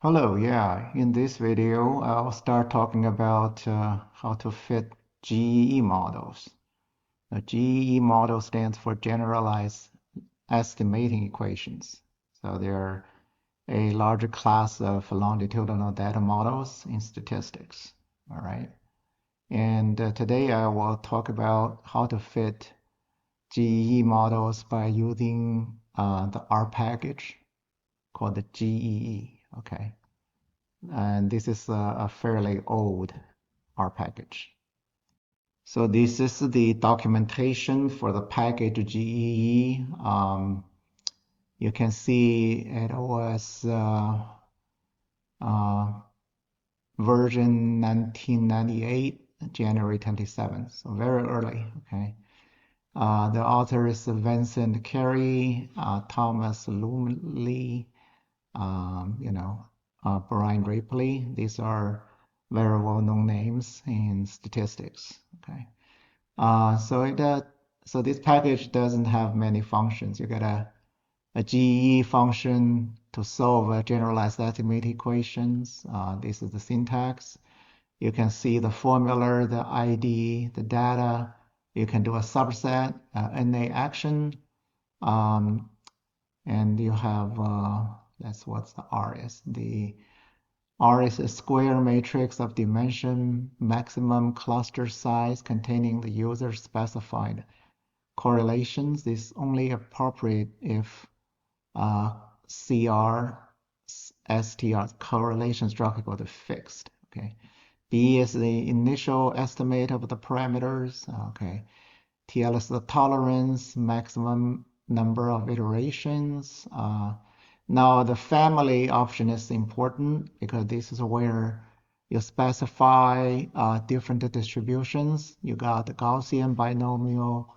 Hello, yeah. In this video, I'll start talking about how to fit GEE models. The GEE model stands for Generalized Estimating Equations. So they're a larger class of longitudinal data models in statistics. All right. And today I will talk about how to fit GEE models by using the R package called the GEE. Okay. And this is a fairly old R package. So this is the documentation for the package GEE. You can see it was uh, version 1998, January 27th, so very early. Okay. The author is Vincent Carey, Thomas Lumley, Brian Ripley. These are very well-known names in statistics. Okay, so this package doesn't have many functions. You get a GE function to solve a generalized estimating equations. This is the syntax. You can see the formula, the ID, the data. You can do a subset, NA action, um, and you have that's what the R is. The R is a square matrix of dimension, maximum cluster size containing the user specified correlations. This is only appropriate if CR, STR, correlation structure equal to fixed. Okay. B is the initial estimate of the parameters. Okay. TL is the tolerance, maximum number of iterations. Now the family option is important because this is where you specify different distributions. You got the Gaussian binomial,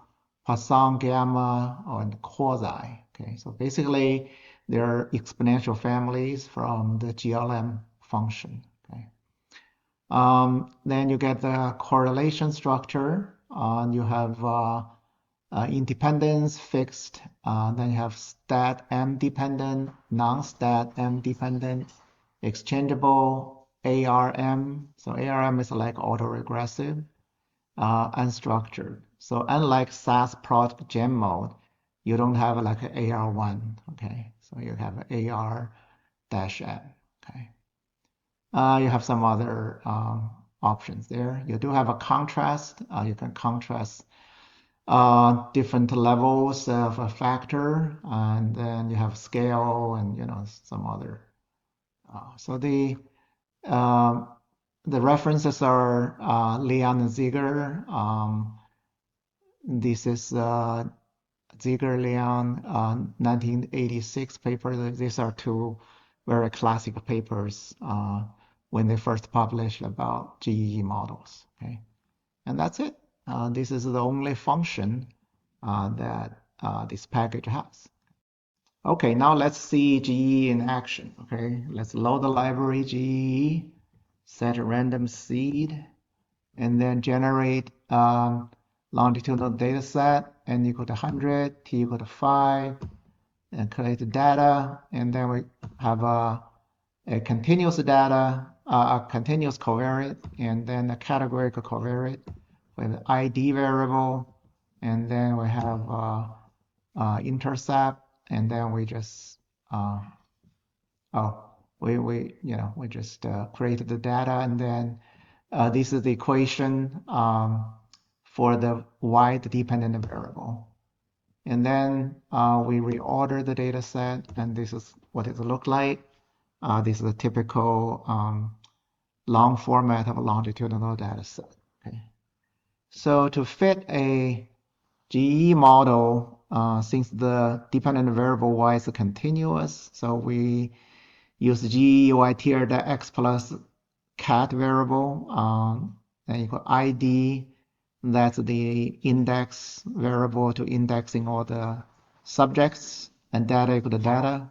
Poisson gamma, and quasi. Okay, so basically there are exponential families from the GLM function. Okay. Then you get the correlation structure. You have independence fixed. Then you have stat M dependent, non-stat M dependent, exchangeable ARM. So ARM is like autoregressive, unstructured. So unlike SAS prod gem mode, you don't have like an AR1. Okay, so you have AR-M. Okay. You have some other options there. You do have a contrast. You can contrast different levels of a factor, and then you have scale and some other. So the references are Leon and Ziegler. This is Ziegler-Leon 1986 paper. These are two very classic papers when they first published about GEE models. Okay, and that's it. This is the only function that this package has. Okay, now let's see GEE in action. Okay, let's load the library GEE, set a random seed, and then generate longitudinal data set, n equal to 100, t equal to 5, and collect the data, and then we have a continuous data, a continuous covariate, and then a categorical covariate with ID variable, and then we have intercept, and then we just we just created the data, and then this is the equation for the y, the dependent variable. And then we reorder the data set, and this is what it look like. This is a typical long format of a longitudinal data set. Okay. So to fit a GE model, since the dependent variable y is continuous, so we use GEYTR the x plus cat variable, and equal ID. That's the index variable to indexing all the subjects, and data equal to data,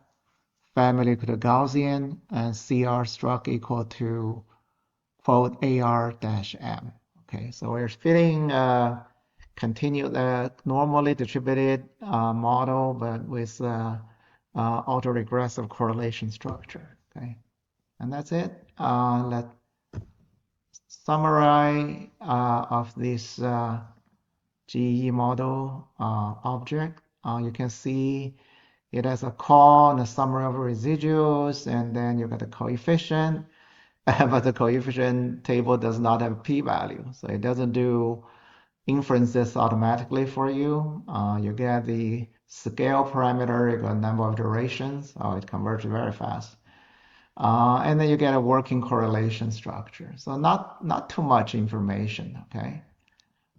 family equal to Gaussian, and CR struct equal to quote AR-M. Okay, so we're fitting normally distributed model, but with autoregressive correlation structure. Okay. And that's it. Let's summarize of this GE model object. You can see it has a call and a summary of residuals, and then you got the coefficient. But the coefficient table does not have p-value, so it doesn't do inferences automatically for you. You get the scale parameter, you got number of iterations. Oh, it converges very fast. And then you get a working correlation structure. So not too much information, okay?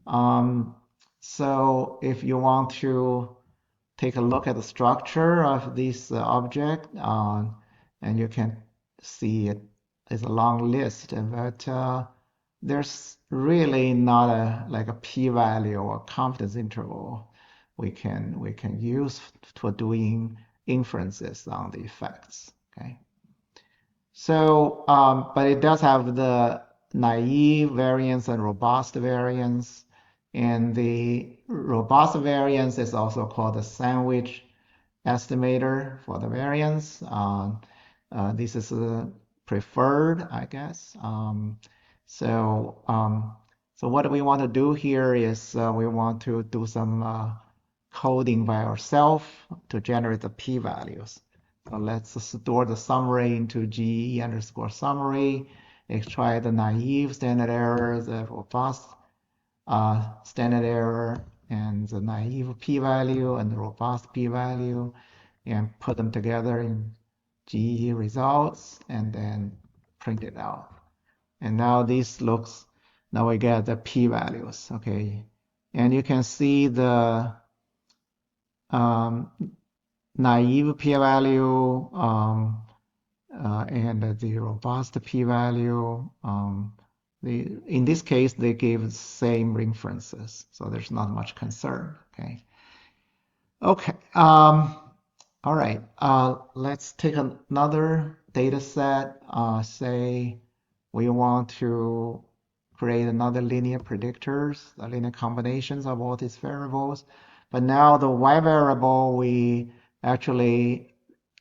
Um, so if you want to take a look at the structure of this object, and you can see it is a long list, but there's really not a like a p-value or confidence interval we can use for doing inferences on the effects. Okay. So, but it does have the naive variance and robust variance. And the robust variance is also called the sandwich estimator for the variance. This is preferred, I guess. So what we want to do here is we want to do some coding by ourselves to generate the p-values. So let's store the summary into GE underscore summary, extract the naive standard error, the robust standard error, and the naive p-value and the robust p-value, and put them together in GE results, and then print it out. And now now we get the p-values, okay? And you can see the um, naive p-value and the robust p-value. In this case, they gave the same inferences, so there's not much concern. Okay. Okay. All right. Let's take another data set. Say we want to create another linear predictors, the linear combinations of all these variables. But now the y variable, we actually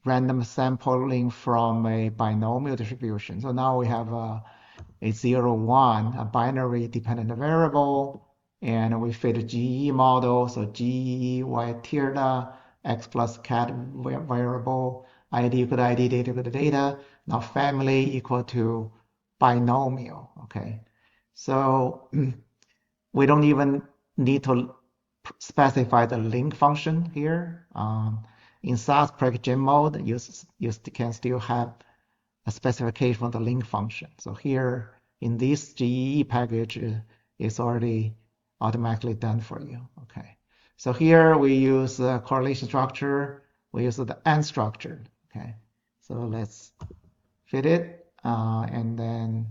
random sampling from a binomial distribution. So now we have a 0, 1, a binary dependent variable, and we fit a GE model. So GE, y tilde, x plus cat variable, ID equal to ID, data equal to data. Now family equal to binomial, okay? So we don't even need to specify the link function here. In SAS prediction mode, you can still have a specification of the link function. So here in this GEE package, it's already automatically done for you. Okay. So here we use the correlation structure. We use the unstructured. Okay. So let's fit it and then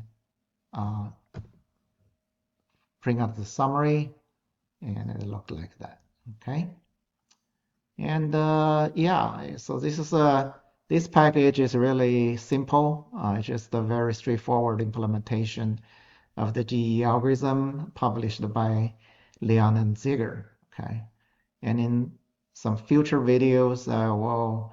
bring up the summary, and it looked like that. Okay. And yeah, so this package is really simple. It's just a very straightforward implementation of the GE algorithm published by Leon and Ziegler. Okay, and in some future videos, I will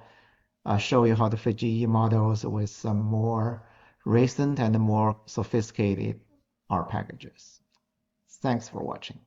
show you how to fit GE models with some more recent and more sophisticated R packages. Thanks for watching.